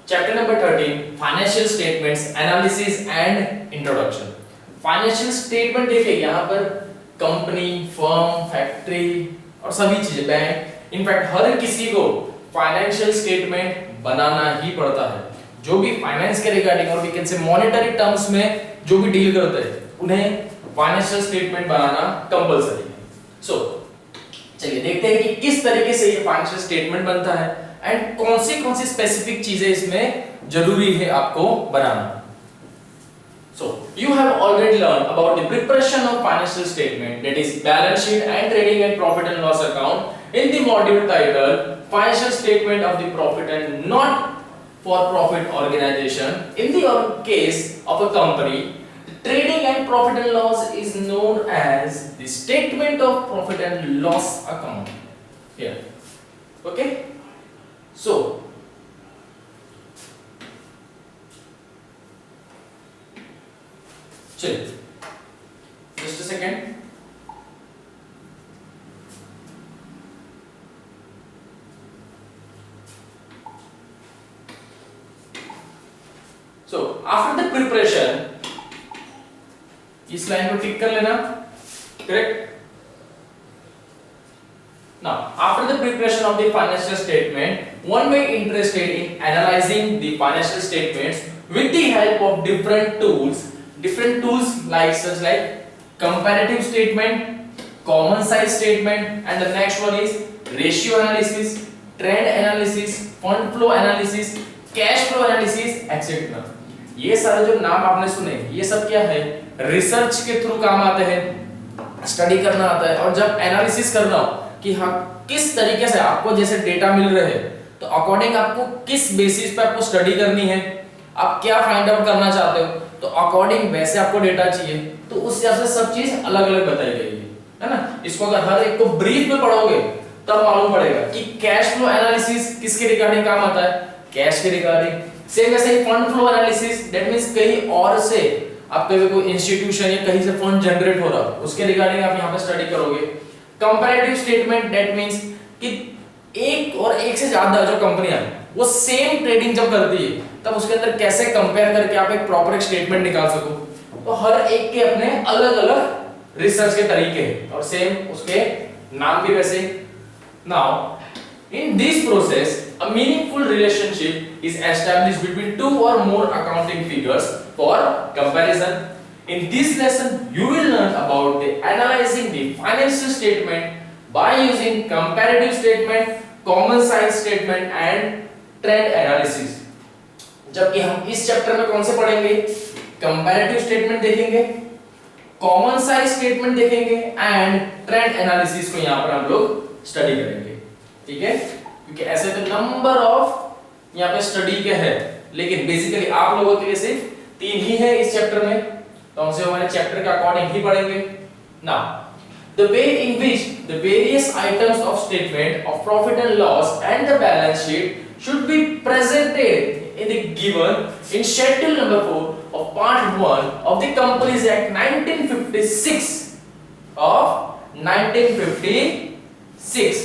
Chapter number 13 financial statements analysis and introduction. Financial statement देखिए यहाँ पर कंपनी, फर्म, फैक्ट्री और सभी चीजें, बैंक, इनफैक्ट हर किसी को फाइनेंशियल स्टेटमेंट बनाना ही पड़ता है। जो भी फाइनेंस के रिगार्डिंग और we can say monetary terms में जो भी डील करते हैं उन्हें फाइनेंशियल स्टेटमेंट बनाना कंपलसरी है। सो चलिए देखते हैं कि किस तरीके से ये फाइनेंशियल स्टेटमेंट बनता है एंड कौन सी स्पेसिफिक चीजें इसमें जरूरी है आपको बनाना। So you have already learned about the preparation of financial statement, that is balance sheet and trading and profit and loss account in the module titled financial statement of the profit and not for profit organization. In the case of a company, the trading and profit and loss is known as the statement of profit and loss account here. Okay, so चलिए just a second. So after the preparation, इस line को टिक कर लेना, correct. Now after the preparation of the financial statement, one may interested in analyzing the financial statements with the help of different tools like such like comparative statement, common size statement, and the next one is ratio analysis, trend analysis, fund flow analysis, cash flow analysis, etc. ये सारे जो नाम आपने सुने ये सब क्या है, रिसर्च के थ्रू काम आते हैं, स्टडी करना आता है। और जब एनालिसिस करना हो कि हाँ किस तरीके से आपको जैसे डेटा मिल रहे हैं तो अकॉर्डिंग आपको किस बेसिस पे आपको स्टडी करनी है, आप क्या फाइंड आउट करना चाहते हो, तो अकॉर्डिंग वैसे आपको डेटा चाहिए तो उस हिसाब से सब चीज अलग अलग बताई गई है ना। इसको अगर हर एक को ब्रीफ में पढ़ोगे तब मालूम पड़ेगा कि कैश फ्लो एनालिसिस किसके रिगार्डिंग काम आता है, कैश के रिगार्डिंग। सेम वैसे ही fund flow analysis, that means कहीं और से आपके कोई इंस्टीट्यूशन या कहीं से फंड जनरेट हो रहा है उसके रिगार्डिंग आप यहाँ पे स्टडी करोगे। कंपैरेटिव स्टेटमेंट, दैट मींस कि एक और एक से ज्यादा जो कंपनियां वो सेम ट्रेडिंग जब करती है तब उसके अंदर कैसे कंपेयर करके आप एक प्रॉपर एक स्टेटमेंट निकाल सको। तो हर एक के अपने अलग अलग रिसर्च के तरीके हैं और सेम उसके नाम भी वैसे। Now in this process a meaningful relationship is established between two or more accounting figures for comparison. In this lesson you will learn about the analyzing the financial statement by using comparative statement, common size statement and trend analysis. जबकि हम इस chapter में कौन से पढ़ेंगे, comparative statement देखेंगे, common size statement देखेंगे and trend analysis को यहाँ पर हम लोग स्टडी करेंगे। ठीक है, क्योंकि ऐसे तो नंबर ऑफ यहाँ पे स्टडी के है लेकिन बेसिकली आप लोगों के लिए सिर्फ 3 ही है इस चैप्टर में, तो हमसे हमारे चैप्टर के अकॉर्डिंग ही पढ़ेंगे। Now the way in which the various items of statement of profit and loss and the balance sheet should be presented in the given in schedule number 4 of part 1 of the Companies Act 1956 of 1956.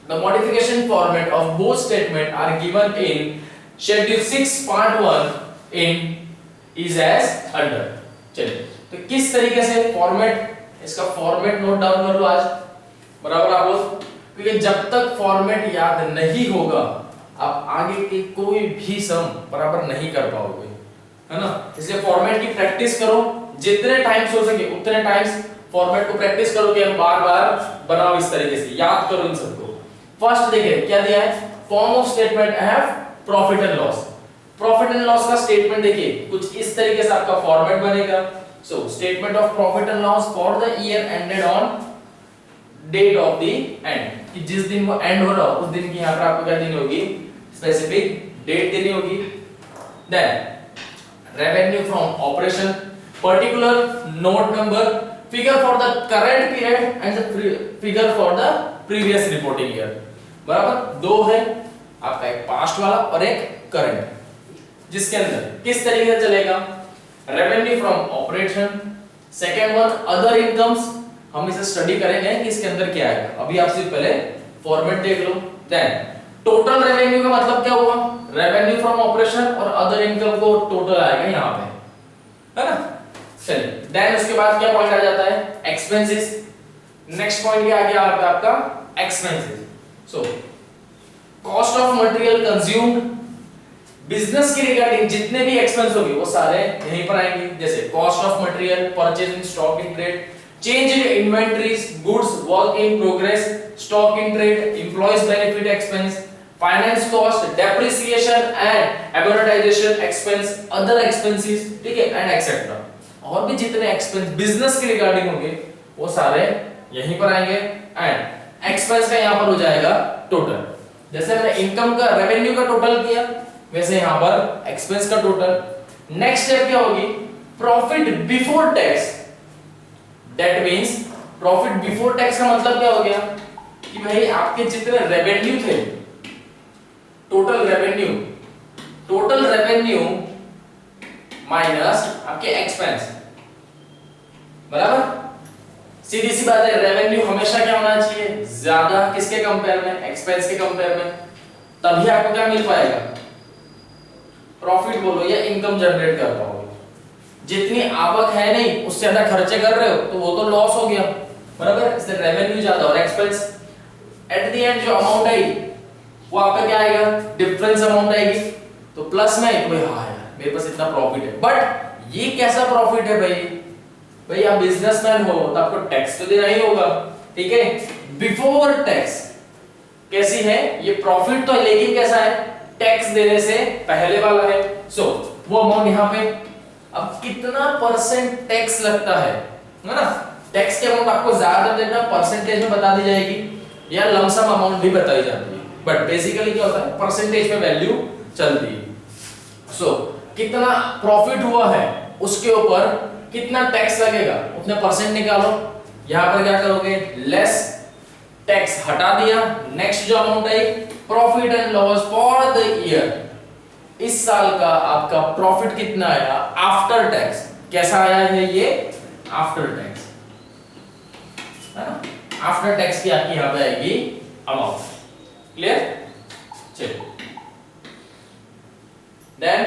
The modification format of both statement are given in schedule 6 part 1 in is as under. चलिए तो किस तरीके से format, इसका format note down कर लो आज बराबर आप लोग, क्योंकि जब तक फॉर्मेट याद नहीं होगा आप आगे की कोई भी सम बराबर नहीं कर पाओगे, है ना। इसलिए फॉर्मेट की प्रैक्टिस करो, जितने टाइम्स हो सके उतने टाइम्स फॉर्मेट को प्रैक्टिस करो कि हम बार-बार बनाओ इस तरीके से, याद करो इन सबको। फर्स्ट देखिए क्या दिया है, form of statement I have profit and loss. Profit and loss का स्टेटमेंट देखिए कुछ इस तरीके से आपका फॉर्मेट बनेगा। So statement of profit and loss for the year ended on date of the end, कि जिस दिन वो एंड हो रहा हो उस दिन की यहाँ पर आपको क्या देनी होगी, स्पेसिफिक डेट देनी होगी। Then revenue from operation, particular note number, figure for the current period and the figure for the previous reporting year. बराबर दो है आपका, एक पास्ट वाला और एक करंट, जिसके अंदर किस तरीके से चलेगा, revenue from operation, second one other incomes, हम इसे स्टडी करेंगे कि इसके अंदर क्या है। अभी आप सिर्फ पहले फॉर्मेट देख लो। देन टोटल रेवेन्यू का मतलब क्या हुआ, रेवेन्यू फ्रॉम ऑपरेशन और अदर इनकम को टोटल आएगा यहाँ पे, है ना। चलिए देन उसके बाद क्या पॉइंट आ जाता है, एक्सपेंसेस। नेक्स्ट पॉइंट क्या आ गया आपका expenses. So cost of material consumed, business के रिगार्डिंग जितने भी एक्सपेंस होंगे वो सारे यहीं पर आएंगे, जैसे cost of material, purchase in stock in trade, change in inventories, goods work in progress, stock in trade, employees benefit expense, finance cost, depreciation and amortisation expense, other expenses, ठीक है, एंड एक्सेट्रा। और भी जितने expense business के regarding होंगे वो सारे यहीं पर आएंगे। एंड एक्सपेंस का यहां पर हो जाएगा टोटल, जैसे हमने इनकम का रेवेन्यू का टोटल किया वैसे यहां पर एक्सपेंस का टोटल। नेक्स्ट स्टेप क्या होगी, profit before tax. That means profit before tax का मतलब क्या हो गया कि भाई आपके जितने रेवेन्यू थे, टोटल रेवेन्यू माइनस आपके एक्सपेंस, बराबर। सीधी सी बात है, रेवेन्यू हमेशा क्या होना चाहिए, ज्यादा किसके कंपेयर में, एक्सपेंस के कंपेयर में, तभी आपको क्या मिल पाएगा, प्रॉफिट बोलो या इनकम जनरेट कर पाओगे। जितनी आवक है नहीं उससे ज्यादा खर्चे कर रहे हो तो वो तो लॉस हो गया, बराबर। इससे रेवेन्यू ज्यादा और एक्सपेंस, एट द एंड जो अमाउंट आई वो आपका क्या आएगा, डिफरेंस अमाउंट आएगी। तो प्लस में तो भाई हाँ यार मेरे पास इतना प्रॉफिट है, बट ये कैसा प्रॉफिट है भाई आप बिजनेसमैन हो तो आपको टैक्स तो देना ही होगा, ठीक है। बिफोर टैक्स कैसी है ये प्रॉफिट तो, लेकिन कैसा है, टैक्स देने से पहले वाला है। सो वो अमाउंट यहां पे, अब कितना परसेंट टैक्स लगता है ना, टैक्स की अमाउंट आपको ज्यादा देना परसेंटेज में बता दी जाएगी या लमसम अमाउंट भी बताई जाती है, बट बेसिकली क्या होता है परसेंटेज में वैल्यू चलती है। सो कितना प्रॉफिट हुआ है उसके ऊपर कितना टैक्स लगेगा उतने परसेंट निकालो। यहां पर क्या करोगे, लेस टैक्स हटा दिया। नेक्स्ट जो amount I, profit and loss for the year, इस साल का आपका प्रॉफिट कितना आया आफ्टर टैक्स, कैसा आया है ये आफ्टर टैक्स, है ना। आफ्टर टैक्स की आपकी यहां पे आएगी अमाउंट, क्लियर। चलिए then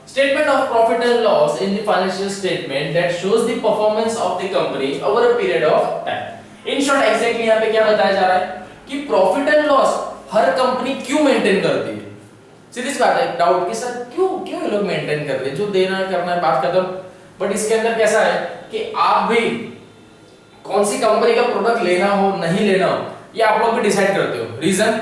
statement of profit and loss in the financial statement that shows the performance of the company over a period of time. In short exactly यहां पे क्या बताया जा रहा है कि profit and loss her company क्यों मेंटेन करती है। सीधी सी बात है, डाउट कि सर क्यों ये लोग मेंटेन कर रहे हैं, जो देना है करना है बात खत्म। बट इसके अंदर कैसा है कि आप भी कौन सी कंपनी का प्रोडक्ट लेना हो नहीं लेना हो ये आप लोग भी डिसाइड करते हो। रीजन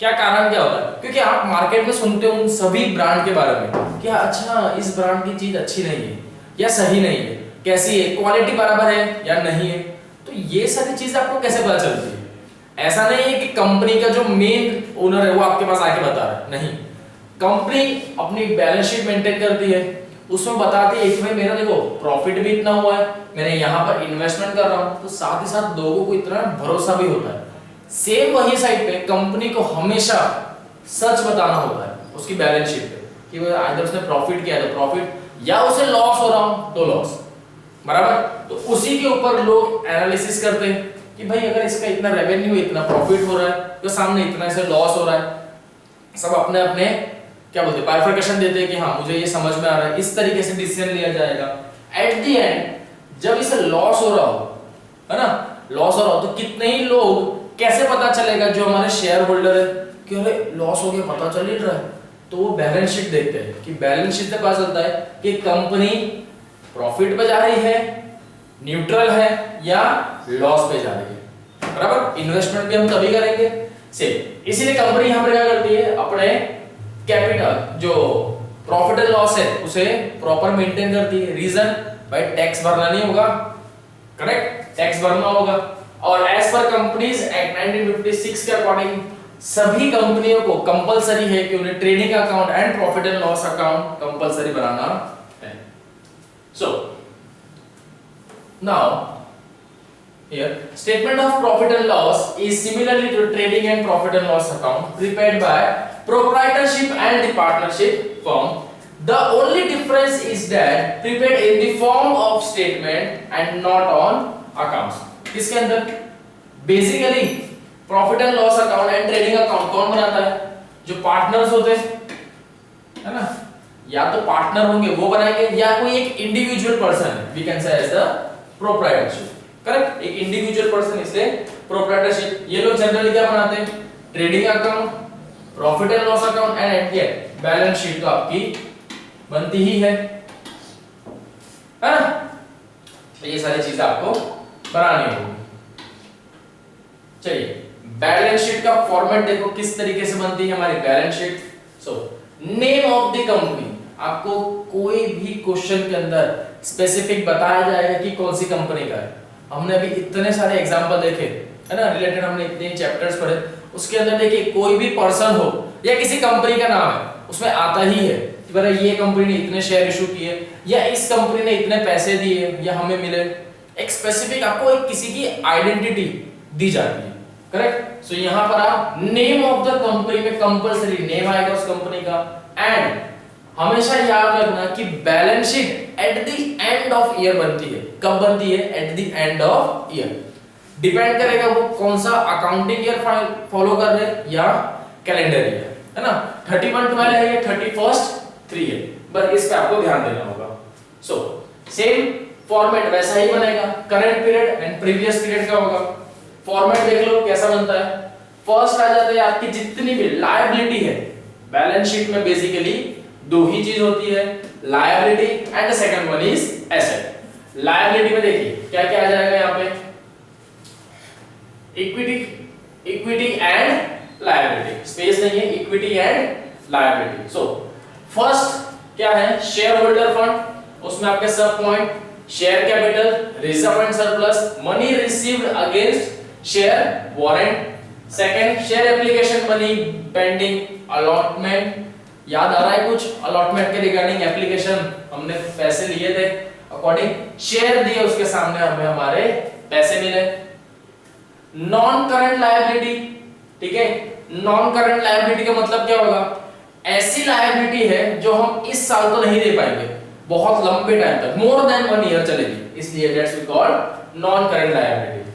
क्या, कारण क्या होता है, क्योंकि आप मार्केट में सुनते हो उन सभी ब्रांड के बारे में कि अच्छा इस ब्रांड की चीज अच्छी नहीं है या सही नहीं है, कैसी है, क्वालिटी बराबर है या नहीं है। तो ये सारी चीज आपको कैसे पता चलती है। ऐसा नहीं है कि कंपनी का जो मेन ओनर है वो आपके पास आके बता रहा है, नहीं। कंपनी अपनी बैलेंस शीट मेंटेन करती है, उसमें बताती है कि भाई मेरा देखो प्रॉफिट भी इतना हुआ है, मैंने यहाँ पर इन्वेस्टमेंट कर रहा हूँ, तो साथ ही साथ लोगों को इतना भरोसा भी होता है। सेम वही साइड पे कंपनी को हमेशा सच बताना होता है उसकी बैलेंस शीट पे कि वो अगर उसने प्रॉफिट किया तो प्रॉफिट, या उसे लॉस हो रहा हो तो लॉस, बराबर। तो उसी के ऊपर लोग एनालिसिस करते हैं कि भाई अगर इसका इतना रेवेन्यू इतना प्रॉफिट हो रहा है तो सामने इतना इसे लॉस हो रहा है। सब अपने अपने क्या बोलते हैं बाइफरकेशन देते हैं कि हाँ मुझे ये समझ में आ रहा है, इस तरीके से डिसीजन लिया जाएगा। एट द एंड जब इसे लॉस हो रहा हो, है ना, लॉस हो रहा हो तो कितने ही लोग, कैसे पता चलेगा जो हमारे शेयर होल्डर है कि अरे लॉस हो गया, पता चल ही रहा है, तो वो बैलेंस शीट देखते हैं कि बैलेंस शीट से पता चलता है कि कंपनी प्रॉफिट पे जा रही है, न्यूट्रल है या लॉस पे जा रही है, बराबर। इन्वेस्टमेंट भी हम तभी करेंगे सेम, इसीलिए कंपनी यहां पर क्या करती है, अपने कैपिटल जो प्रॉफिट एंड लॉस है उसे प्रॉपर मेंटेन करती है। रीजन भाई टैक्स भरना नहीं होगा, करेक्ट, टैक्स भरना होगा। और एज पर कंपनीज एक्ट 1956 के अकॉर्डिंग सभी कंपनियों को कंपलसरी है कि उन्हें trading account and profit and loss account compulsory बनाना है। So now here statement of profit and loss is similarly to trading and profit and loss account prepared by proprietorship and the partnership firm. The only difference is that prepared in the form of statement and not on accounts. इसके अंदर basically profit and loss account and trading account कौन बनाता है? जो partners होते हैं, है ना, या तो पार्टनर होंगे वो बनाएंगे, या कोई एक इंडिविजुअल पर्सन है, we can say as the proprietorship, correct, एक इंडिविजुअल पर्सन, इसलिए प्रोप्राइटरशिप। ये लोग जनरली क्या बनाते हैं? Trading account, profit and loss account and at the end balance sheet तो आपकी बनती ही है ना? तो ये सारी चीजें आपको बनानी होगी। चलिए बैलेंस शीट का फॉर्मेट देखो किस तरीके से बनती है हमारी balance sheet. So name of the company, आपको कोई भी क्वेश्चन के अंदर स्पेसिफिक बताया जाएगा कि कौन सी कंपनी का है। हमने अभी इतने सारे एग्जांपल देखे, है ना, रिलेटेड हमने इतने चैप्टर्स पढ़े, उसके अंदर देखिए कोई भी पर्सन हो या किसी कंपनी का नाम है, उसमें आता ही है कि भाई ये कंपनी ने इतने शेयर इशू किए, या इस कंपनी ने इतने पैसे दिए या हमें मिले। एक स्पेसिफिक आपको एक किसी की आइडेंटिटी दी जाती है, करेक्ट। सो यहां पर आप नेम ऑफ द कंपनी में कंपलसरी नेम आएगा उस कंपनी का, एंड हमेशा याद रखना कि balance sheet at the end of year बनती है। कब बनती है? Eight the end of year. Depend करेगा वो कौन सा अकाउंटिंग ईयर फॉलो कर रहे हैं या कैलेंडर ईयर, है ना। 31/12 है या 31st 3 है, बस इस पे आपको ध्यान देना होगा। सो सेम फॉर्मेट वैसा ही बनेगा, current period and previous period का होगा। फॉर्मेट देख लो कैसा बनता है। फर्स्ट आ जाता है आपकी जितनी भी लायबिलिटी है, बैलेंस शीट में बेसिकली दो ही चीज होती है, liability and the second one is asset. Liability में देखिए क्या क्या आ जाएगा यहाँ पे, इक्विटी एंड लायबिलिटी, स्पेस नहीं है, equity and liability. So first क्या है? शेयर होल्डर फंड, उसमें आपके सब point share capital, reserve and surplus, money received against share warrant. Second share application money pending, allotment, याद आ रहा है कुछ? अलॉटमेंट के रिगार्डिंग एप्लीकेशन हमने पैसे लिए थे, अकॉर्डिंग शेयर दिए, उसके सामने हमें हमारे पैसे मिले। नॉन करंट लायबिलिटी, ठीक है, नॉन करंट लायबिलिटी का मतलब क्या होगा? ऐसी लायबिलिटी है जो हम इस साल तो नहीं दे पाएंगे, बहुत लंबे टाइम तक, मोर देन 1 ईयर चलेगी, इसलिए that's we call non current liability,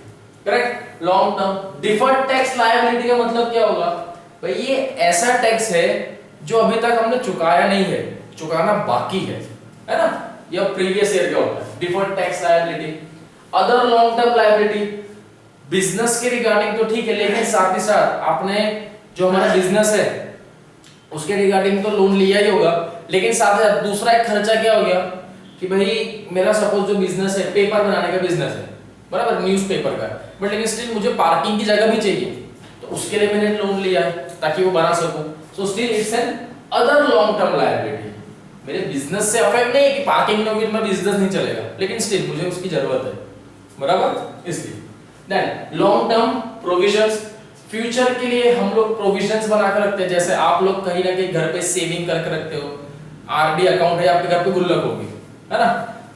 correct. Long term deferred tax liability का मतलब क्या होगा? भाई ये ऐसा टैक्स है जो अभी तक हमने चुकाया नहीं है, चुकाना बाकी है ना, यह प्रीवियस ईयर का होता है deferred tax liability. Other long term liability, business के रिगार्डिंग तो ठीक है, लेकिन साथ ही साथ आपने जो हमारा बिजनेस है उसके रिगार्डिंग तो लोन लिया ही होगा, लेकिन साथ ही साथ दूसरा एक खर्चा क्या हो गया कि भाई मेरा सपोज जो बिजनेस है, पेपर बनाने का बिजनेस है, बराबर, न्यूज़पेपर का, बट लेकिन स्टिल मुझे पार्किंग की जगह भी चाहिए, तो उसके लिए मैंने लोन लिया है ताकि वो बना सकूं। So still it's an other long term liability. मेरे बिजनेस से अफेक्ट नहीं है कि पार्किंग नहीं होगी तो मेरा बिजनेस नहीं चलेगा, लेकिन स्टिल मुझे उसकी जरूरत है, बराबर, इसलिए। Then long term provisions, future के लिए हम लोग प्रोविजंस बना कर रखते हैं, जैसे आप लोग कहीं ना कहीं घर पे सेविंग करके रखते हो, आरडी अकाउंट है आपके घर पे, गुल्लक होगी, है ना,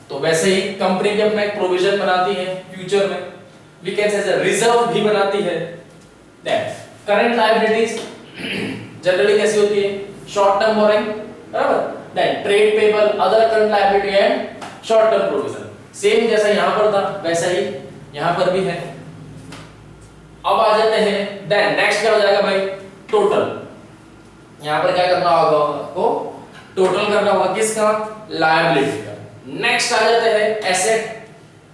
तो वैसे ही कंपनी भी अपना एक प्रोविजन बनाती है फ्यूचर में, वी कैन से रिजर्व भी बनाती है। देन करंट लायबिलिटीज जनरली कैसी होती है? शॉर्ट टर्म बोरिंग, बराबर। Then trade payable, other current liability and short term provision, same जैसा यहां पर था वैसा ही यहां पर भी है। अब आ जाते हैं, देन नेक्स्ट क्या हो जाएगा भाई? टोटल। यहां पर क्या करना होगा आपको? टोटल करना होगा किसका? लायबिलिटी का। नेक्स्ट आ जाते हैं एसेट।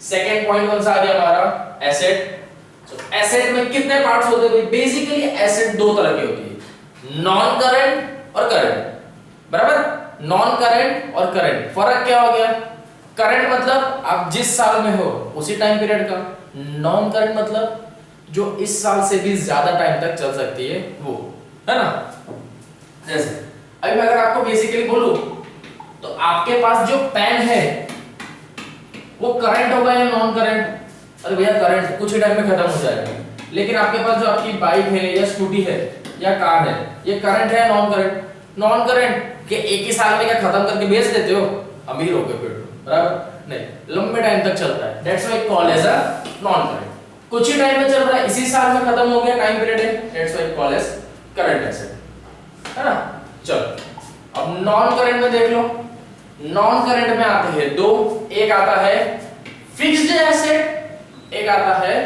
सेकंड पॉइंट कौन सा आ गया हमारा? एसेट। सो एसेट में कितने पार्ट्स होते हैं? बेसिकली एसेट दो तरह की होती है, नॉन करंट और करंट, बराबर। नॉन करंट और करंट, फर्क क्या हो गया? करंट मतलब आप जिस साल में हो उसी टाइम पीरियड का, नॉन करंट मतलब जो इस साल से भी ज्यादा टाइम तक चल सकती है वो, है ना। जैसे अभी मैं अगर आपको बेसिकली बोलूं तो आपके पास जो पेन है वो करंट होगा या नॉन करंट? अरे भैया करंट, कुछ ही टाइम में खत्म हो जाएगा। लेकिन आपके पास जो आपकी बाइक है या स्कूटी है या कार है, ये करंट है या नॉन करंट? नॉन करंट के एक ही साल में क्या खत्म करके बेच देते हो, अमीर हो गए फिर, बराबर नहीं, लंबे टाइम तक चलता है, that's why called as a non current. कुछ ही टाइम में चल रहा है, इसी साल में खत्म हो गया टाइम पीरियड है, that's why called as current asset, है ना। चलो अब नॉन करंट में देख लो। नॉन करंट में आते हैं दो, एक आता है फिक्स्ड एसेट, एक आता है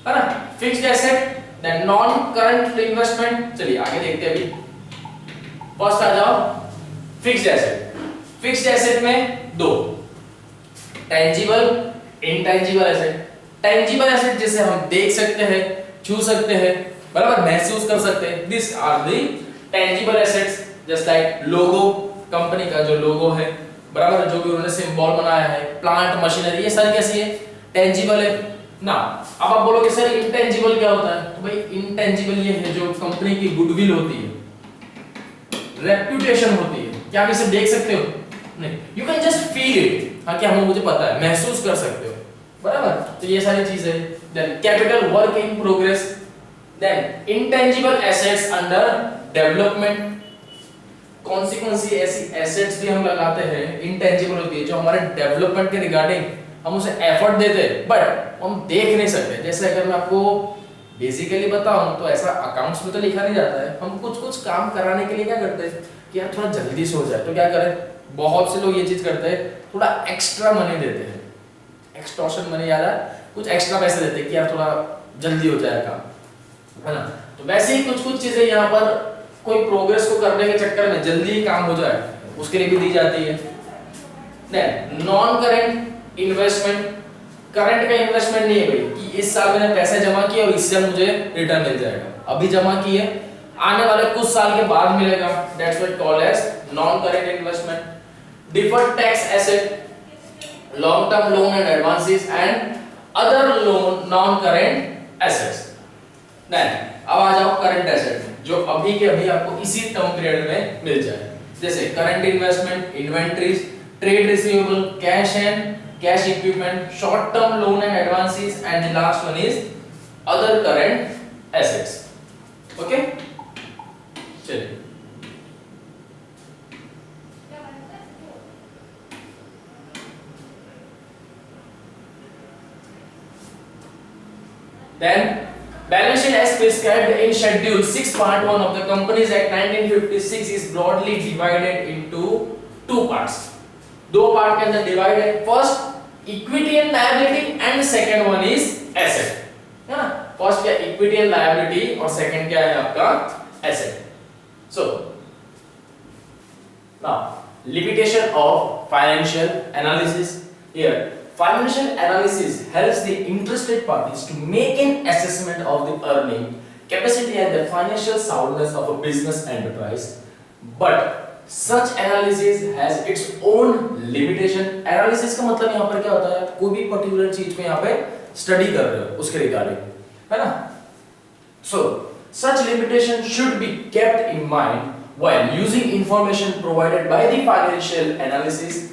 ना fixed asset then non current investment, चलिए आगे देखते हैं अभी। फर्स्ट आ जाओ फिक्स्ड एसेट। फिक्स्ड एसेट में दो, tangible, intangible asset. Tangible asset जैसे हम देख सकते हैं, छू सकते हैं, बराबर, महसूस कर सकते हैं, this are the tangible assets. Just like logo, company का जो लोगो है, बराबर, जो भी उन्होंने सिंबल बनाया है, प्लांट, मशीनरी, ये सारी कैसी है, टेंजिबल है ना। अब आप बोलोगे सर इनटेंजिबल क्या होता है, तो भाई इनटेंजिबल ये है जो कंपनी की गुडविल होती है, रेप्यूटेशन होती है। क्या आप इसे देख सकते हो? नहीं, you can just feel it, हाँ क्या हमें, मुझे पता है, महसूस कर सकते हो, बराबर। तो ये सारी चीजें। Then capital work in progress, then intangible assets under development. कौन सी ऐसी एसेट्स भी हम लगाते हैं इनटेंजिबल होती है, जो हमारे डेवलपमेंट के रिगार्डिंग हम उसे एफर्ट देते हैं बट हम देख नहीं सकते। जैसे अगर मैं आपको बेसिकली बताऊं तो ऐसा अकाउंट्स में तो लिखा नहीं जाता है, हम कुछ काम कराने के लिए क्या करते हैं कि यार थोड़ा जल्दी से हो जाए, तो क्या करें, बहुत से लोग ये चीज करते हैं, थोड़ा एक्स्ट्रा मनी देते हैं, एक्सटॉर्शन मनी, यार कुछ एक्स्ट्रा पैसे देते हैं कि यार थोड़ा जल्दी हो जाए काम, है ना। तो वैसे ही कुछ चीजें यहाँ पर कोई प्रोग्रेस को करने के चक्कर में जल्दी ही काम हो जाए, उसके लिए भी दी जाती है। Then non current investment, current का इन्वेस्टमेंट नहीं है भाई कि इस साल मैंने पैसे जमा किए और इससे मुझे रिटर्न मिल जाएगा, अभी जमा किए आने वाले कुछ साल के बाद मिलेगा, that's what called as non current investment. Deferred tax asset, long term loan and advances and other loan non current assets. Then अब आ जाओ करंट एसेट में, जो अभी के अभी आपको इसी टर्म पीरियड में मिल जाए, जैसे current investment, inventories, trade receivable, cash and cash equipment, short term loan and advances and the last one is other current assets. Okay, चलिए then balance sheet as prescribed in schedule 6 part 1 of the Companies Act 1956 is broadly divided into two parts। दो part के अंदर divide है, first equity and liability and second one is asset, है ना। First क्या equity and liability और second क्या है आपका asset. So now limitation of financial analysis. Here financial analysis helps the interested parties to make an assessment of the earning capacity and the financial soundness of a business enterprise, but such analysis has its own limitation। analysis का मतलब यहाँ पर क्या होता है, कोई भी particular चीज को यहाँ पे स्टडी कर रहे हो उसके रिगार्डिंग, है ना। so such limitation should be kept in mind while using information provided by the financial analysis।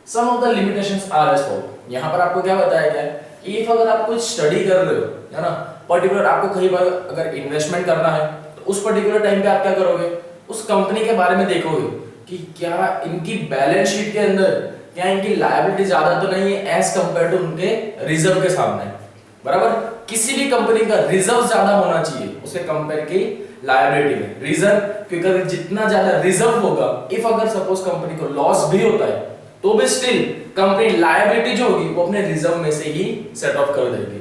Some of the limitations are as follows। यहाँ पर आपको क्या बताया गया है, if अगर आप कुछ स्टडी कर रहे हो, है ना, पर्टिकुलर आपको कहीं पर अगर इन्वेस्टमेंट करना है तो उस पर्टिकुलर टाइम पे आप क्या करोगे, उस कंपनी के बारे में देखोगे कि क्या इनकी बैलेंस शीट के अंदर क्या इनकी लायबिलिटी ज्यादा तो नहीं है एज कंपेयर टू उनके रिजर्व के सामने, बराबर। किसी भी कंपनी का रिजर्व ज्यादा होना चाहिए उसके कंपेयर की लायबिलिटी में। रीजन, क्योंकि अगर जितना ज्यादा रिजर्व होगा, इफ अगर सपोज कंपनी को लॉस भी होता है तो भी स्टिल कंपनी लायबिलिटी जो होगी वो अपने रिजर्व में से ही सेट ऑफ कर देगी,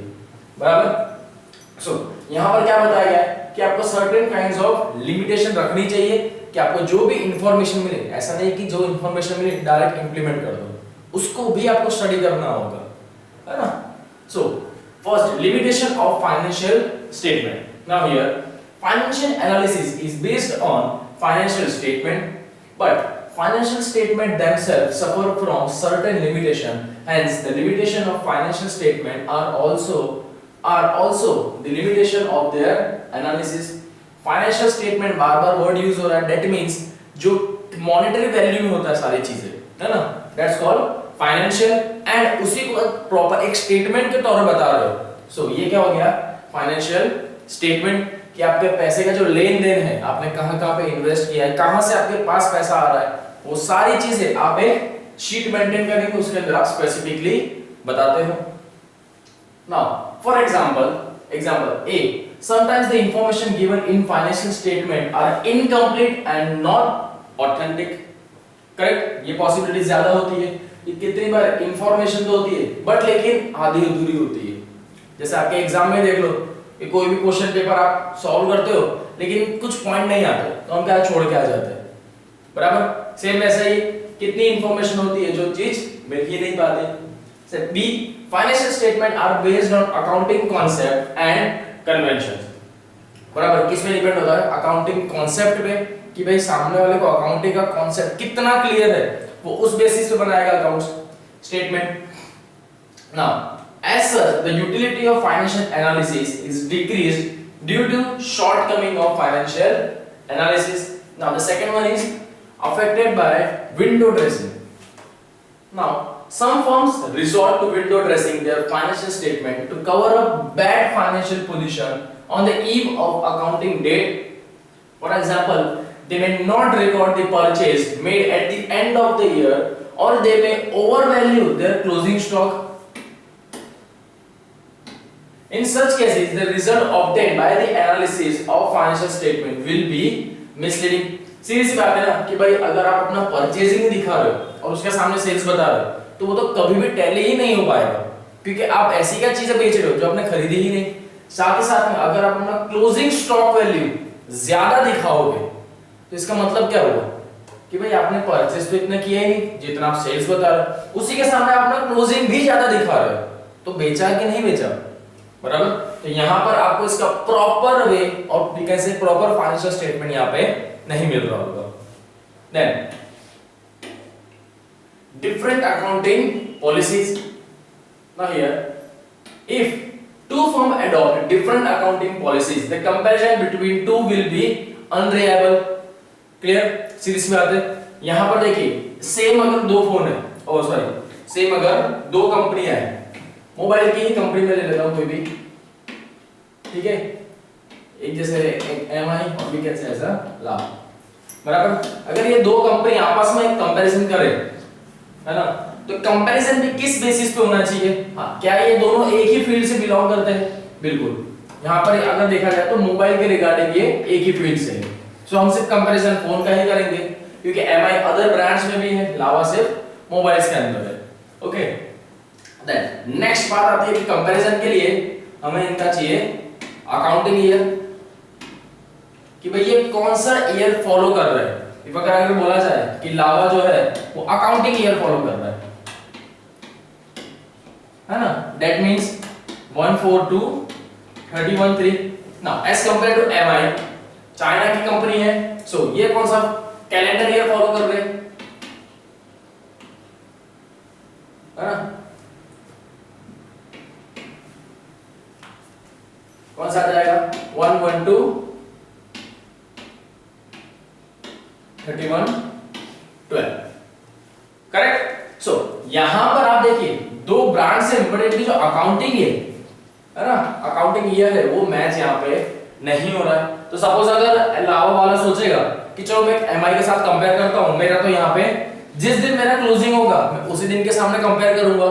बराबर। सो यहां पर क्या बताया गया है कि आपको सर्टेन काइंड्स ऑफ लिमिटेशन रखनी चाहिए कि आपको जो भी इंफॉर्मेशन मिले, ऐसा नहीं कि जो इंफॉर्मेशन मिले डायरेक्ट इंप्लीमेंट कर दो, उसको भी आपको स्टडी करना होगा, है ना। So first limitation of financial statement. Now here financial analysis is based on financial statement, but financial statement themselves suffer from certain limitation, hence the limitation of financial statement are also the limitation of their analysis। financial statement bar bar word use हो रहा है, that means जो monetary value में होता है सारी चीजें, है ना, that's called financial, and उसी को proper एक statement के तौर पर बता रहे हो। so ये क्या हो गया financial statement, कि आपके पैसे का जो लेन देन है, आपने कहां पे इन्वेस्ट किया है, कहां से आपके पास पैसा आ रहा है, वो सारी चीजें आप एक शीट मेंटेन करके उसके अंदर आप स्पेसिफिकली बताते हो। Now for example A, sometimes the information given in financial statement are incomplete and not authentic। Correct, ये पॉसिबिलिटी ज्यादा होती है कि कितनी बार इंफॉर्मेशन तो होती है बट लेकिन आधी अधूरी होती है, जैसे आपके एग्जाम में देख लो कि कोई भी क्वेश्चन पेपर आप सॉल्व करते हो लेकिन कुछ पॉइंट नहीं आते तो हम क्या छोड़ के आ जाते हैं, बराबर। सेम ऐसा ही कितनी इंफॉर्मेशन होती है जो चीज मिल ही नहीं पाती। B, financial statement are based on accounting concept and convention, बराबर। किस पे डिपेंड होता है? अकाउंटिंग कॉन्सेप्ट पे, कि भाई सामने वाले को अकाउंटिंग का कॉन्सेप्ट कितना क्लियर है, वो उस बेसिस पे बनाएगा accounts statement. Now as such the utility of financial analysis is decreased due to shortcoming of financial analysis. Now the second one is affected by window dressing. Now some firms resort to window dressing their financial statement to cover up bad financial position on the eve of accounting date. For example, they may not record the purchase made at the end of the year, or they may overvalue their closing stock. In such cases, the result obtained by the analysis of financial statement will be misleading. सीधी सी बात है ना कि भाई अगर आप अपना purchasing दिखा रहे हो और उसके सामने सेल्स बता रहे हो तो वो तो कभी भी टैली ही नहीं हो पाएगा, क्योंकि आप ऐसी क्या चीजें बेच रहे हो जो आपने खरीदी ही नहीं। साथ ही साथ में अगर आप अपना क्लोजिंग स्टॉक वैल्यू ज्यादा दिखाओगे तो इसका मतलब क्या होगा कि भाई आपने परचेज तो इतना किया ही नहीं जितना आप सेल्स बता रहे हो, उसी के सामने आप अपना क्लोजिंग भी ज्यादा दिखा रहे हो, तो बेचा कि नहीं बेचा, बराबर। तो यहाँ पर आपको इसका प्रॉपर वे और कैसे प्रॉपर फाइनेंशियल स्टेटमेंट यहाँ पे नहीं मिल रहा होगा। Then different accounting policies. Now here, if two firms adopt different accounting policies, the comparison between two will be unreliable. Clear? सीधी सी बात है। यहाँ पर देखिए सेम अगर दो फोन है, सेम अगर दो कंपनियां हैं, मोबाइल की ही कंपनी में ले लेता हूँ कोई भी, ठीक है, एक जैसे एक एमआई और भी कैसे ऐसा ला, बराबर। अगर ये दो कंपनी आपस में एक कंपैरिजन करें, है ना, तो कंपैरिजन भी किस बेसिस पे होना चाहिए? हाँ, क्या ये दोनों एक ही फील्ड से बिलोंग करते हैं? बिल्कुल। यहाँ पर अगर देखा जाए तो मोबाइल के रिगार्डिंग ये एक ही फील्ड से है, सो हम सिर्फ कंपैरिजन फोन का ही करेंगे, क्योंकि एमआई अदर ब्रांड्स में भी है, लावा सिर्फ मोबाइल्स के अंदर है। ओके, देन नेक्स्ट बात आती है कि कंपैरिजन के लिए हमें इनका चाहिए अकाउंटिंग ईयर, कि भाई ये कौन सा ईयर फॉलो कर रहा है। इफ अगर बोला जाए कि लावा जो है वो अकाउंटिंग ईयर फॉलो कर रहा है ना, that means 142 31 now as compare to Mi, China की कंपनी है, सो ये कौन सा कैलेंडर ईयर फॉलो कर रहे हैं, है ना, कौन सा आ जाएगा 112 31 12, करेक्ट। सो यहां पर आप देखिए दो ब्रांड से इंपॉर्टेंटली जो अकाउंटिंग है ना, अकाउंटिंग ईयर है वो मैच यहां पे नहीं हो रहा है। तो सपोज अगर लावा वाला सोचेगा कि चलो मैं एमआई के साथ कंपेयर करता हूं, मेरा तो यहां पे जिस दिन मेरा क्लोजिंग होगा मैं उसी दिन के सामने कंपेयर करूंगा,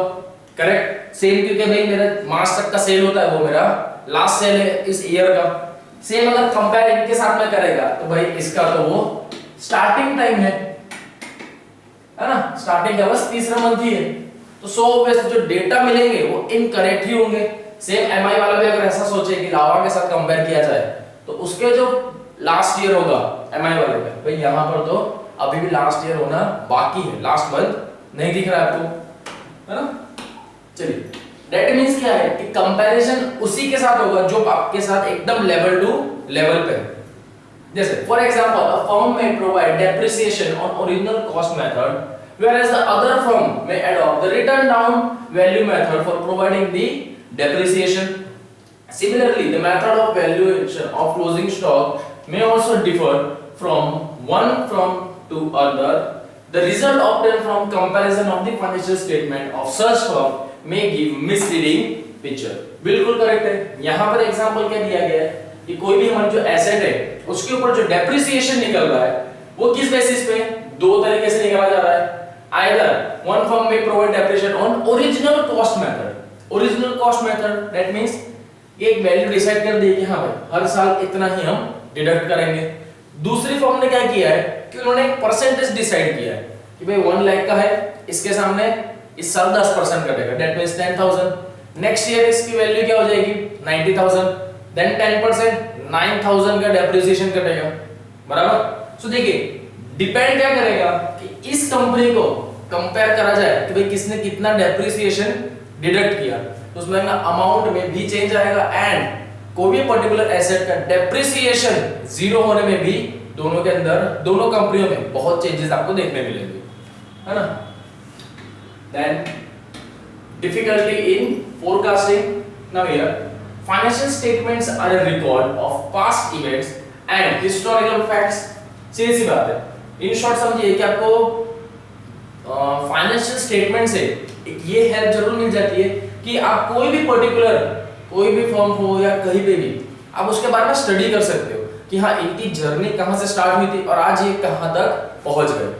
करेक्ट। सेल, क्योंकि भाई मेरा मार्च तक का सेल होता है वो मेरा लास्ट सेल है इस ईयर का। सेम अगर कंपेयर इनके साथ में करेगा तो भाई इसका तो वो स्टार्टिंग टाइम है ना, स्टार्टिंग का बस तीसरा मंथ ही है, तो सो ऑब्वियस जो डेटा मिलेंगे वो इनकरेक्ट ही होंगे। सेम एमआई वाला भी अगर ऐसा सोचे कि लावा के साथ कंपेयर किया जाए तो उसके जो लास्ट ईयर होगा एमआई वाले का, भाई यहां पर तो अभी भी लास्ट ईयर होना बाकी है, लास्ट मंथ नहीं दिख रहा है आपको, है ना। चलिए, दैट मींस क्या है कि कंपैरिजन उसी के साथ होगा जो आपके साथ एकदम लेवल टू लेवल पे है। जैसे फॉर एग्जांपल अ फर्म में provide depreciation on original cost method, whereas the other firm may adopt the written down value method for providing the depreciation. Similarly, the method of valuation of closing stock may also differ from one firm to other. The result obtained from comparison of the financial statement of such firm may give misleading picture. बिल्कुल correct है। यहाँ पर example क्या दिया गया है कि कोई भी हमारा जो एसेट है उसके ऊपर जो डेप्रिसिएशन निकल रहा है वो किस बेसिस पे, दो तरीके से निकाला जा रहा है। Either one firm may provide depreciation on original cost method. Original cost method that means एक वैल्यू डिसाइड कर दी कि हाँ भाई हर साल इतना ही हम डिडक्ट करेंगे। दूसरी फर्म ने क्या किया है कि उन्होंने एक परसेंटेज डिसाइड किया है कि भाई 1 लाख का है, इसके सामने इस साल 10% कटेगा, that means 10,000। नेक्स्ट ईयर इसकी वैल्यू क्या हो जाएगी 90,000, देन 10% 9,000 का डेप्रिसिएशन कटेगा, बराबर। सो देखिए डिपेंड क्या करेगा कि इस कंपनी को कंपेयर करा जाए कि भाई किसने कितना डेप्रिसिएशन डिडक्ट किया, तो उसमें ना अमाउंट में भी चेंज आएगा एंड कोई भी पर्टिकुलर एसेट का डेप्रिसिएशन जीरो होने में भी दोनों के अंदर, दोनों कंपनियों में बहुत चेंजेस आपको देखने मिलेंगे, है ना। Then difficulty in forecasting. Now here financial statements are a record of past events and historical facts. सीधी सी बात है, इन शॉर्ट समझिए कि आपको फाइनेंशियल स्टेटमेंट से ये हेल्प जरूर मिल जाती है कि आप कोई भी पर्टिकुलर कोई भी फर्म हो या कहीं पे भी आप उसके बारे में स्टडी कर सकते हो कि हाँ इनकी जर्नी कहाँ से स्टार्ट हुई थी और आज ये कहाँ तक पहुंच गए।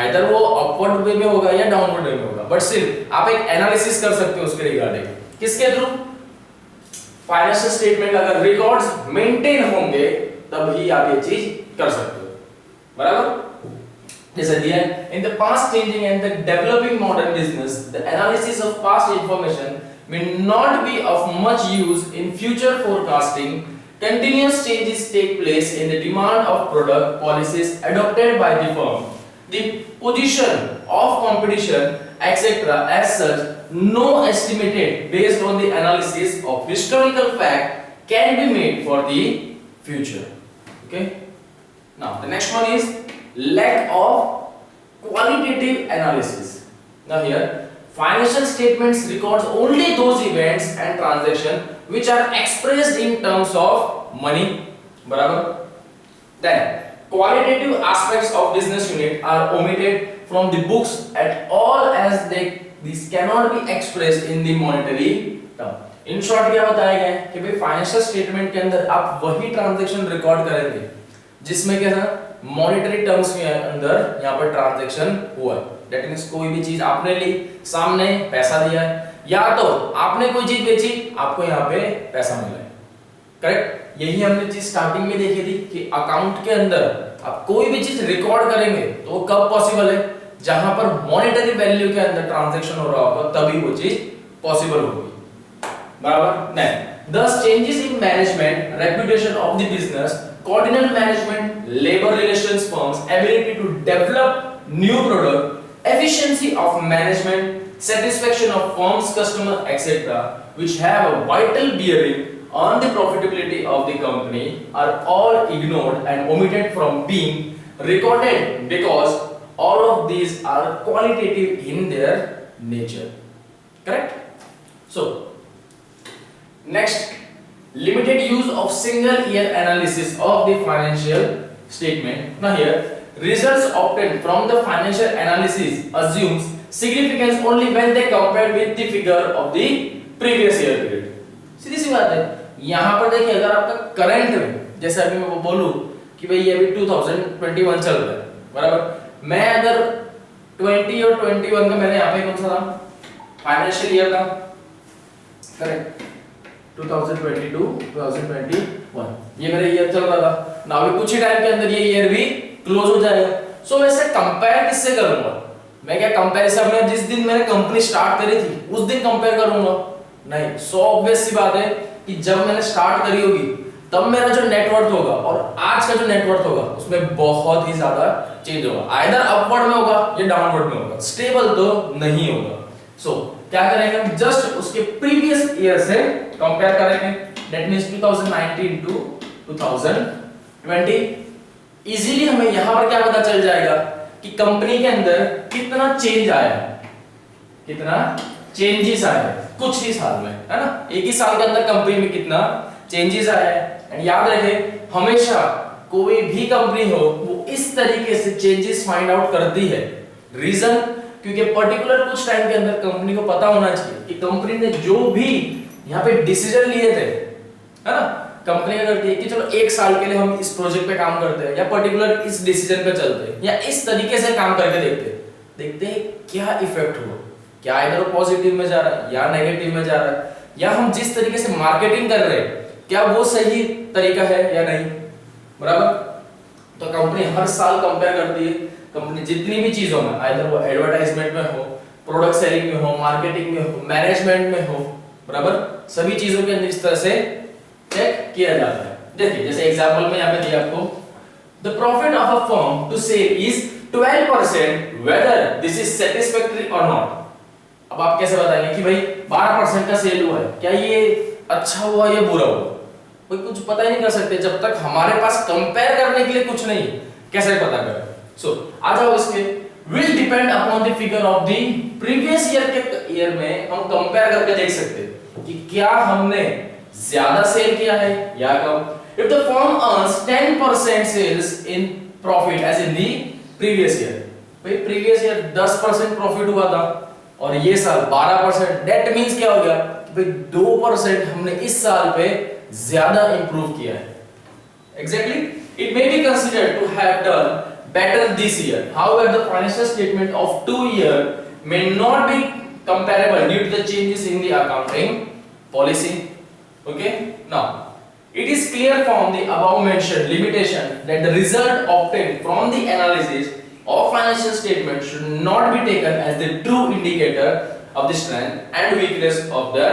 आइदर वो अपवर्ड वे में होगा या डाउनवर्ड वे में होगा, बट स्टिल आप एक एनालिसिस कर सकते हो उसके रिगार्डिंग, किसके थ्रू, फाइनेंशियल स्टेटमेंट अगर रिकॉर्ड्स मेंटेन होंगे तभी आप ये चीज कर सकते हो, बराबर। जैसे दिया है, in the past changing and the developing modern business the analysis of past information may not be of much use in future forecasting. Continuous changes take place in the demand of product policies adopted by the firm, the position of competition, etc. As such, no estimated based on the analysis of historical fact can be made for the future. Okay. Now the next one is lack of qualitative analysis. Now here financial statements records only those events and transactions which are expressed in terms of money, बराबर। Then qualitative aspects of business unit are omitted from the books at all as these cannot be expressed in the monetary term. In short क्या बताया गया है कि भाई financial statement के अंदर आप वही ट्रांजैक्शन रिकॉर्ड करेंगे जिसमें क्या था मॉनेटरी टर्म्स के अंदर यहाँ पर ट्रांजैक्शन हुआ है। That means कोई भी चीज आपने ली, सामने पैसा दिया है, या तो आपने कोई चीज बेची, आपको यहाँ पे पैसा मिला है, करेक्ट। यही हमने चीज स्टार्टिंग में देखी थी कि अकाउंट के अंदर आप कोई भी चीज रिकॉर्ड करेंगे तो कब पॉसिबल है, जहां पर मॉनेटरी वैल्यू के अंदर ट्रांजैक्शन हो रहा होगा तभी वो चीज पॉसिबल होगी, बराबर। नहीं, thus changes in management, reputation of the business, coordinate management, labor relations firms, ability to develop new product, efficiency of management, satisfaction of firm's customer, etc., which have a vital bearing on the profitability of the company, are all ignored and omitted from being recorded because all of these are qualitative in their nature. Correct? So, next, limited use of single year analysis of the financial statement. Now here, results obtained from the financial analysis assumes significance only when they compared with the figure of the previous year period. सीधी सी बात है, यहाँ पर देखिए अगर आपका current में जैसे अभी मैं बोलूँ कि भाई ये अभी 2021 चल रहा है, बराबर। मैं अगर 20 और 21 का मैंने यहाँ पे कौन सा था फाइनेंशियल ईयर था, करेक्ट, 2022 2021 ये मेरा ईयर चल रहा था ना। अभी कुछ ही टाइम के अंदर ये ईयर भी क्लोज हो जाएगा। सो वैसे कंपेयर किससे करूंगा मैं, क्या कंपैरिजन में जिस दिन मैंने कंपनी स्टार्ट करी थी उस दिन कंपेयर करूंगा, नहीं। सो ऑब्वियस सी बात है कि जब मैंने स्टार्ट करी होगी तब मेरा जो नेटवर्थ होगा और आज का जो नेटवर्थ होगा उसमें बहुत ही ज्यादा चेंज होगा, आइदर अपवर्ड में होगा या डाउनवर्ड में होगा, स्टेबल तो नहीं होगा। सो क्या करेंगे हम, जस्ट उसके प्रीवियस ईयर से कंपेयर करेंगे, दैट मींस 2019 टू 2020। इजीली हमें यहां पर क्या पता चल जाएगा कि कंपनी के अंदर कितना चेंज आया है, कितना चेंजेस आए हैं कुछ ही साल में, है ना। एक ही साल के अंदर कंपनी में कितना चेंजेस आया है। एंड याद रहे हमेशा कोई भी कंपनी हो वो इस तरीके से चेंजेस फाइंड आउट करती है। रीजन, क्योंकि पर्टिकुलर कुछ टाइम के अंदर कंपनी को पता होना चाहिए कि कंपनी ने जो भी यहाँ पे डिसीजन लिए थे, है ना, कंपनी क्या करती है कि चलो एक साल के लिए हम इस प्रोजेक्ट पे काम करते हैं या पर्टिकुलर इस डिसीजन पे चलते हैं या इस तरीके से काम करके देखते हैं क्या इफेक्ट हुआ, क्या इधर पॉजिटिव में जा रहा है या नेगेटिव में जा रहा है, या हम जिस तरीके से मार्केटिंग कर रहे हैं क्या वो सही तरीका है या नहीं, बराबर। तो कंपनी हर साल कंपेयर करती है, कंपनी जितनी भी चीजों में, आइदर वो एडवर्टाइजमेंट में हो, प्रोडक्ट सेलिंग में हो, मार्केटिंग में हो, मैनेजमेंट में हो, बराबर, सभी चीजों के अंदर इस तरह से चेक किया जाता है। देखिए जैसे एग्जांपल में यहाँ पे दिया आपको, the profit of a firm to sell is 12% whether this is satisfactory और नॉट। अब आप कैसे बताएंगे कि भाई 12% का सेल हुआ है, क्या ये अच्छा हुआ या बुरा हुआ? कोई कुछ पता ही नहीं कर सकते जब तक हमारे पास कंपेयर करने के लिए कुछ नहीं, कैसे पता करें? सो आ जाओ इसके, will depend upon the figure of the previous year के ईयर में हम कंपेयर करके देख सकते हैं कि क्या हमने ज्यादा सेल किया है या कम। If the firm earns 10% sales in profit as in the previous year, भाई प्रीवियस ईयर 10% प्रॉफिट हुआ था और ये साल 12%, दैट मींस क्या हो गया भाई 2% हमने इस साल पे ज्यादा इंप्रूव किया है। Exactly, it may be considered to have done better this year. However, the financial statement of 2 year may not be comparable due to the changes in the accounting policy. Okay? Now, it is clear from the above mentioned limitation that the result obtained from the analysis of financial statement should not be taken as the true indicator of the strength and weakness of the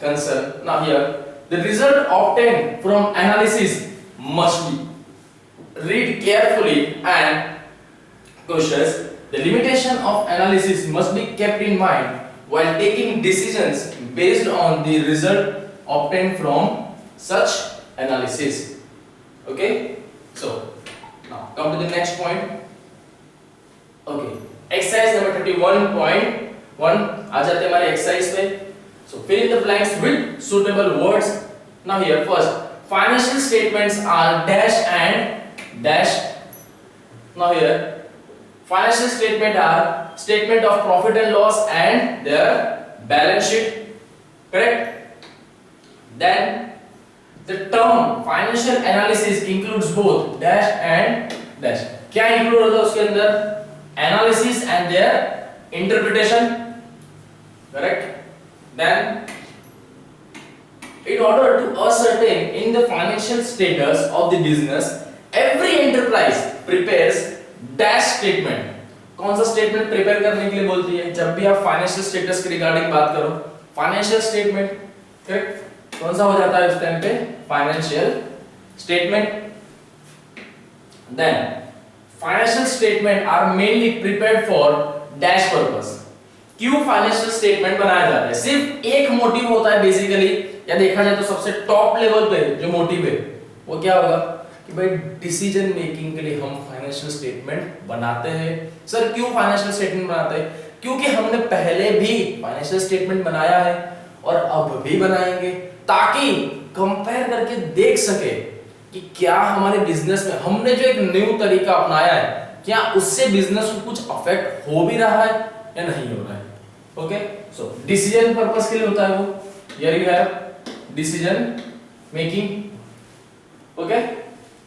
concern. Now here, the result obtained from analysis must be read carefully and cautious. The limitation of analysis must be kept in mind while taking decisions based on the result obtained from such analysis. Okay? So, now come to the next point. Okay. Exercise number 31.1 आ जाते हैं हमारे exercise पे. So, fill in the blanks with suitable words. Now here first, financial statements are dash and dash. Now here, financial statement are statement of profit and loss and their balance sheet. Correct? Then the term financial analysis includes both dash and dash. क्या include होता है उसके अंदर? Analysis and their interpretation. Correct? Then in order to ascertain in the financial status of the business, every enterprise prepares dash statement. कौन सा statement prepare करने के लिए बोलती है? जब भी आप फाइनेंशियल स्टेटस के रिगार्डिंग बात करो, फाइनेंशियल स्टेटमेंट, करेक्ट? कौन सा हो जाता है उस टाइम पे? Financial statement. Then financial statement are mainly prepared for dash purpose. क्यों फाइनेंशियल स्टेटमेंट बनाया जाता है? सिर्फ एक मोटिव होता है बेसिकली, या देखा जाए तो सबसे टॉप लेवल पे जो मोटिव है वो क्या होगा कि भाई डिसीजन मेकिंग के लिए हम फाइनेंशियल स्टेटमेंट बनाते हैं। सर क्यों फाइनेंशियल स्टेटमेंट बनाते हैं? क्योंकि हमने पहले भी फाइनेंशियल स्टेटमेंट बनाया है और अब भी बनाएंगे, ताकि कंपेयर करके देख सके कि क्या हमारे बिजनेस में हमने जो एक न्यू तरीका अपनाया है, क्या उससे बिजनेस को कुछ अफेक्ट हो भी रहा है या नहीं हो रहा है। ओके, सो डिसीजन पर्पस के लिए होता है वो। Here you have decision making. Okay,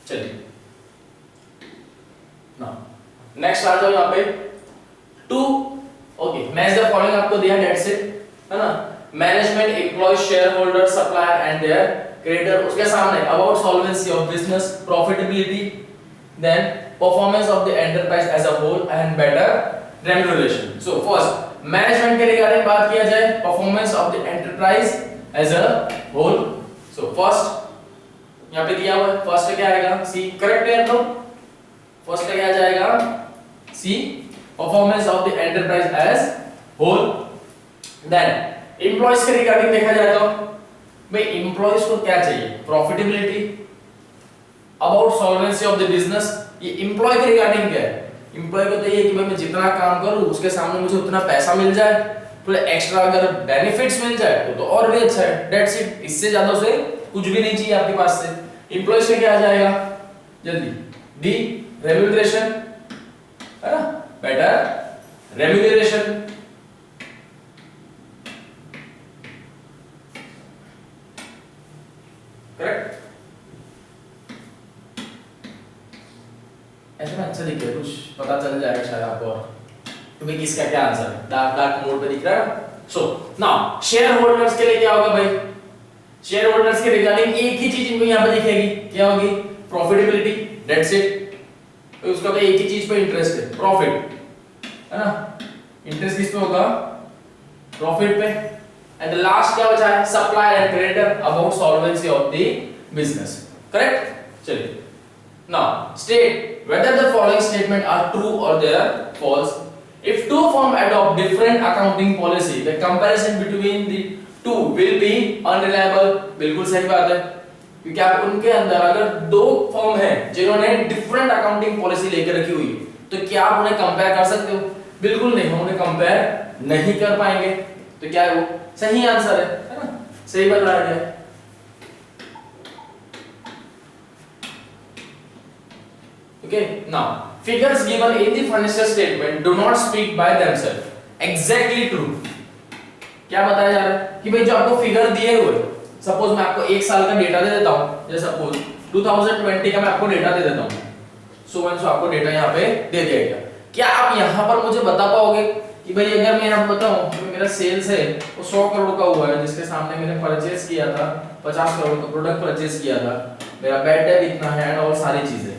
चलिए नाउ नेक्स्ट आ जाओ यहाँ पे two. Okay, match the following आपको दिया, दैट्स इट, है ना? Management, employ, share holder, supplier and their creditor. उसके सामने about solvency of business, profitability, then performance of the enterprise as a whole and better remuneration. So first management के regarding बात किया जाए, performance of the enterprise as a whole. So first यहाँ पे दिया हुआ है, फर्स्ट क्या आएगा? सी। करेक्ट है तो फर्स्ट क्या आ जाएगा? See, performance of the enterprise as whole. Then employees के रिगार्डिंग देखा जाए तो भाई एम्प्लॉयज को क्या चाहिए? Profitability, about solvency of the business. ये एम्प्लॉय के रिगार्डिंग क्या है? एम्प्लॉय को चाहिए कि भाई मैं जितना काम करूं उसके सामने मुझे उतना पैसा मिल जाए, थोड़ा एक्स्ट्रा अगर बेनिफिट्स मिल जाए तो और भी अच्छा है। दैट्स इट, इससे ज्यादा उसे कुछ भी नहीं चाहिए आपके पास से। एम्प्लॉयज से क्या आ जाएगा जल्दी? डी, रेम्यूनरेशन, है ना? Better remuneration. करेक्ट? ऐसे में अच्छा दिख रहा है, कुछ पता चल जाएगा शायद आपको तो भाई किसका क्या आंसर है। डार्क डार्क मोड पे दिख रहा है। सो नाउ शेयर होल्डर्स के लिए क्या होगा भाई? शेयर होल्डर्स के रिगार्डिंग एक ही चीज इनको यहाँ पे दिखेगी, क्या होगी? Profitability, that's it. तो उसका तो एक ही चीज पे इंटरेस्ट है, प्रॉफिट, है ना? इंटरेस्ट किस पे होगा? प्रॉफिट पे। एंड द लास्ट क्या बचा है, supplier and creditor about solvency of the business, correct. चलिए now state whether the following statement are true और they are false. If two firm adopt different accounting policy the comparison between the two will be unreliable. बिल्कुल सही बात है, क्योंकि आप उनके अंदर अगर दो फर्म है जिन्होंने डिफरेंट अकाउंटिंग पॉलिसी लेकर रखी हुई है तो क्या आप उन्हें कंपेयर कर सकते हो? बिल्कुल नहीं, हम उन्हें कंपेयर नहीं कर पाएंगे। तो क्या है वो सही आंसर है ना, सही बताया गया है। Okay, now figures given in the financial statement do not speak by themselves. Exactly true. क्या बताया जा रहा है कि भाई जो आपको फिगर दिए हुए, सपोज मैं आपको एक साल का डेटा दे देता हूं, जैसे सपोज 2020 का मैं आपको डेटा दे देता हूं, सो आपको डेटा यहाँ पे दे दिया गया। क्या आप यहाँ पर मुझे बता पाओगे कि भाई अगर मैं आपको बताऊं कि मेरा सेल्स है वो 100 करोड़ का हुआ है, जिसके सामने मैंने परचेज किया था 50 करोड़ का प्रोडक्ट परचेज किया था, मेरा बैड डेट इतना है और सारी चीजें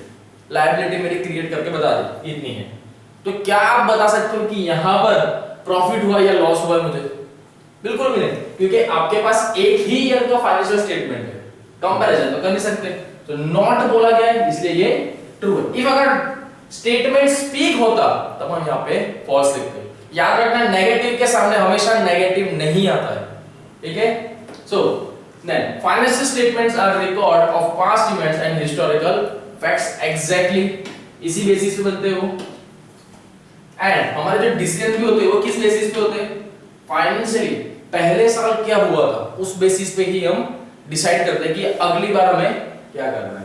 लायबिलिटी मेरी क्रिएट करके बता दे इतनी है, तो क्या आप बता सकते हो कि यहाँ पर प्रॉफिट हुआ या लॉस हुआ है? मुझे बिल्कुल भी नहीं, क्योंकि आपके पास एक ही ईयर का फाइनेंशियल स्टेटमेंट है, कंपैरिजन तो कर नहीं सकते। तो नॉट बोला गया है इसलिए ये ट्रू है। इफ अगर स्टेटमेंट स्पीक होता तब हम यहाँ पे फॉल्स लिखते। याद रखना नेगेटिव के सामने हमेशा नेगेटिव नहीं आता है, ठीक है। So then financial statements are record of past events and historical facts. Exactly इसी बेसिस पे बनते हो। एंड हमारे जो डिसीजन भी होते हैं वो किस बेसिस पे होते हैं? फाइनेंशियली पहले साल क्या हुआ था उस बेसिस पे ही हम डिसाइड करते हैं कि अगली बार हमें क्या करना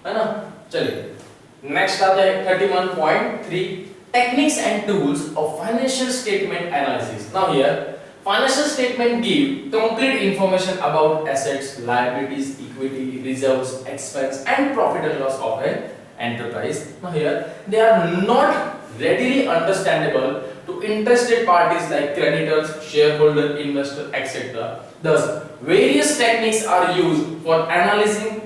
है ना। चलिए नेक्स्ट आता है 31.3 techniques and tools of financial statement analysis. Now here financial statement give complete information about assets, liabilities, equity, reserves, expense and profit and loss of an enterprise. Now here they are not readily understandable to interested parties like creditors, shareholder, investor, etc. Thus various techniques are used for analyzing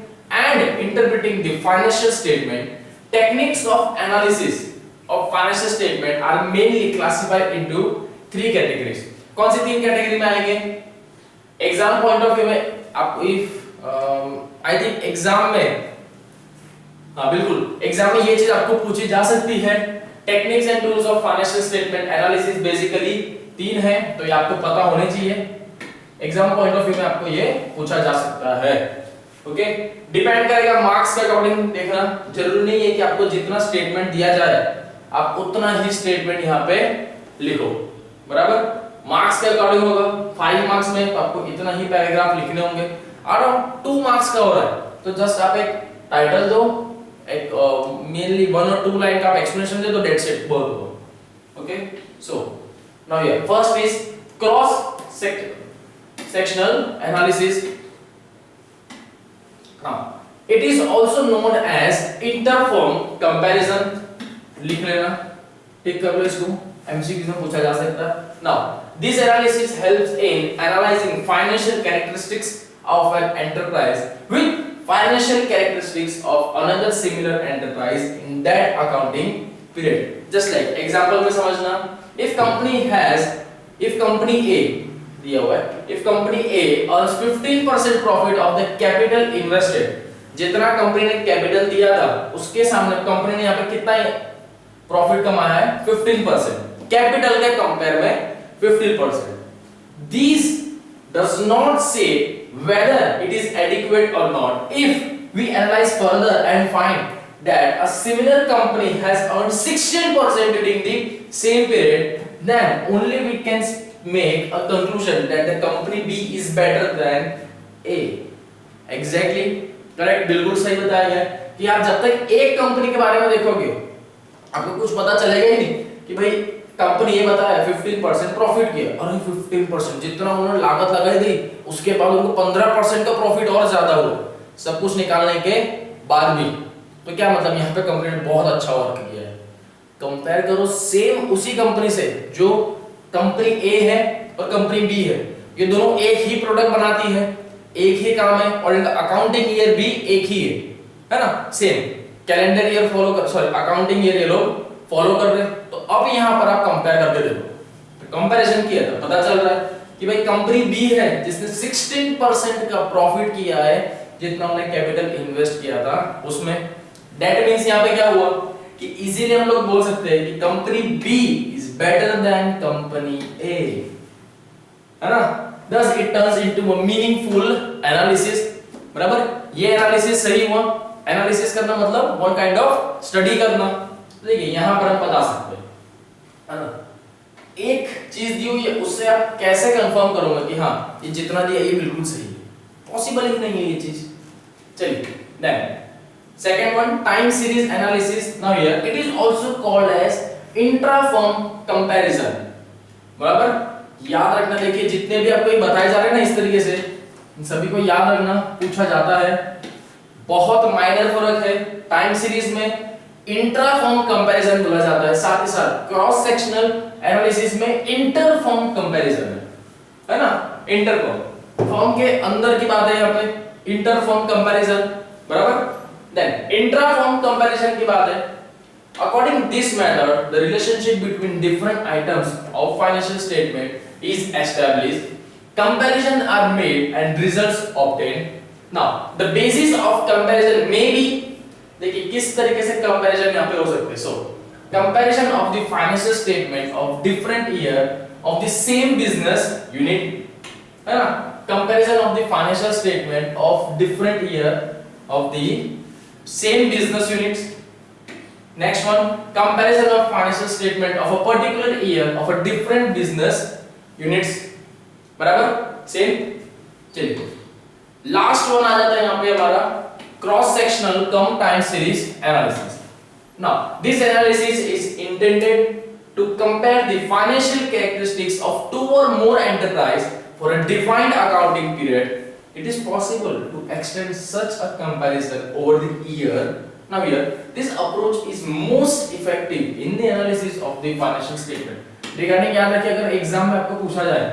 and interpreting the financial statement. Techniques of analysis of financial statement are mainly classified into three categories. कौन सी तीन category में आएंगे? Exam point of view में आपको if I think exam में, हाँ बिल्कुल exam में ये चीज आपको पूछी जा सकती है। Techniques and tools of financial statement analysis basically तीन है, तो ये आपको पता होने चाहिए। एग्जाम पॉइंट ऑफ व्यू में आपको ये पूछा जा सकता है। ओके, डिपेंड करेगा मार्क्स के अकॉर्डिंग देखना। जरूरी नहीं है कि आपको जितना स्टेटमेंट दिया जाए आप उतना ही स्टेटमेंट यहाँ पे लिखो, बराबर। मार्क्स के अकॉर्डिंग होगा। 5 मार्क्स में तो आपको इतना ही पैराग्राफ लिखने होंगे। अराउंड 2 मार्क्स का हो रहा है तो जस्ट आप एक टाइटल दो, एक मेनली 1 और 2 लाइन का आप एक्सप्लेनेशन दे दो, दैट्स इट, बहुत हो। Okay, so now here first is cross sectional analysis. Now it is also known as interfirm comparison. लिख लेना, टिक कर लो इसको, एमसीक्यू में पूछा जा सकता है। Now, this analysis helps in analyzing financial characteristics of an enterprise with financial characteristics of another similar enterprise in that accounting period. Just like example में समझना, if company A दिया हुआ है, if company A earns 15% profit of the capital invested, जितना company ने capital दिया था उसके सामने कंपनी ने यहाँ पे कितना प्रॉफिट कमाया है? 15%। कैपिटल के कंपेयर में 15%. These does not say whether it is adequate or not. If we analyze further and find that a similar company has earned 16% during the same period, then only we can make a conclusion that the company B is better than A. Exactly correct, बिल्कुल सही बताया गया कि आप जब तक एक company के बारे में देखोगे आपको कुछ पता चलेगा ही नहीं कि भाई कंपनी ये बताया 15% प्रॉफिट किया, अरे 15% जितना उन्होंने लागत लगाई थी उसके बाद उनको 15% का प्रॉफिट और ज्यादा हुआ, सब कुछ निकालने के बाद भी। तो क्या मतलब यहाँ पे कंपनी ने बहुत अच्छा वर्क किया है। कंपेयर करो सेम उसी कंपनी से जो कंपनी ए है और कंपनी बी है, ये दोनों एक ही प्रोडक्ट बनाती है, एक ही काम है और इनका अकाउंटिंग ईयर भी एक ही है ना, सेम कैलेंडर ईयर फॉलो कर, सॉरी अकाउंटिंग ईयर ये लोग फॉलो कर रहे हैं। तो अब यहाँ पर आप कंपेयर करके देखो, तो कंपैरिजन किया था पता चल रहा है कि भाई कंपनी बी है जिसने 16% का प्रॉफिट किया है जितना हमने कैपिटल इन्वेस्ट किया था उसमें। दैट मींस यहाँ पे क्या हुआ कि इजीली हम लोग बोल सकते हैं कि company B is better than company A, है ना। thus it turns into a meaningful analysis, बराबर। ये एनालिसिस सही हुआ। एनालिसिस करना मतलब वन काइंड ऑफ स्टडी करना। देखिए यहां पर हम बता सकते हैं, है ना, एक चीज दी हुई है उससे आप कैसे कंफर्म करोगे कि हाँ ये जितना दिया ये बिल्कुल सही है, पॉसिबल ही नहीं है ये चीज। चलिए then second one, time series analysis. Now here it is also called as intra firm comparison, बराबर। याद रखना, देखिए जितने भी आपको ये बताए जा रहे हैं ना इस तरीके से, इन सभी को याद रखना, पूछा जाता है। बहुत माइनर फर्क है। टाइम सीरीज में इंट्रा फर्म कंपैरिजन बोला जाता है, साथ ही साथ क्रॉस सेक्शनल एनालिसिस में इंटर फर्म कंपैरिजन है ना। इंटर फर्म के अंदर की बात है यहाँ पे, इंटर फर्म कंपैरिजन, बराबर। देन इंट्रा फर्म कंपैरिजन की बात है। According to this method, the relationship between different items of financial statement is established, comparison are made and results obtained. Now, the basis of comparison may be, देखिए किस तरीके से comparison यहाँ पे हो सकते हैं। So, comparison of the financial statement of different year of the same business unit, है ना, comparison of the financial statement of different year of the same business units. Next one, comparison of financial statement of a particular year of a different business units, बराबर same. चलिए last one आ जाता है यहाँ पे हमारा cross sectional cum time series analysis. Now this analysis is intended to compare the financial characteristics of two और more enterprise for a defined accounting period. It is possible to extend such a comparison over the year. Now here, this approach is most effective in the analysis of the financial statement. Regarding याद रखिए अगर exam में आपको पूछा जाए,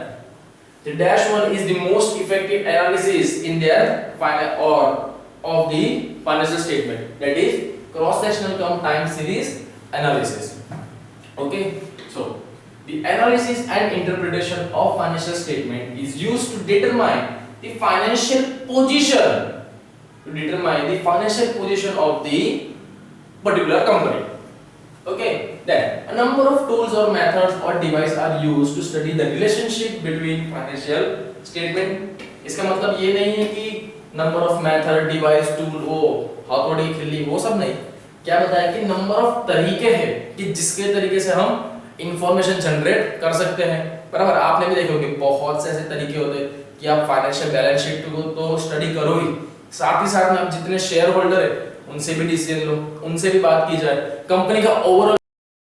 the dash one is the most effective analysis in their or of the financial statement. That is cross-sectional cum time series analysis. Okay, so the analysis and interpretation of financial statement is used to determine the financial position, of the particular company. Okay, then a number of tools or methods or devices are used to study the relationship between financial statement. इसका मतलब ये नहीं है कि number of method, device, tool, वो हथौड़ी खिल्ली वो सब नहीं। क्या बताया कि number of तरीके हैं कि जिसके तरीके से हम इंफॉर्मेशन जनरेट कर सकते हैं, बराबर। आपने भी देखा होगा बहुत से ऐसे तरीके होते हैं कि आप फाइनेंशियल बैलेंस शीट को तो स्टडी करो ही, साथ ही साथ में आप जितने शेयर होल्डर है उनसे भी डिसीजन लो, उनसे भी बात की जाए, कंपनी का ओवरऑल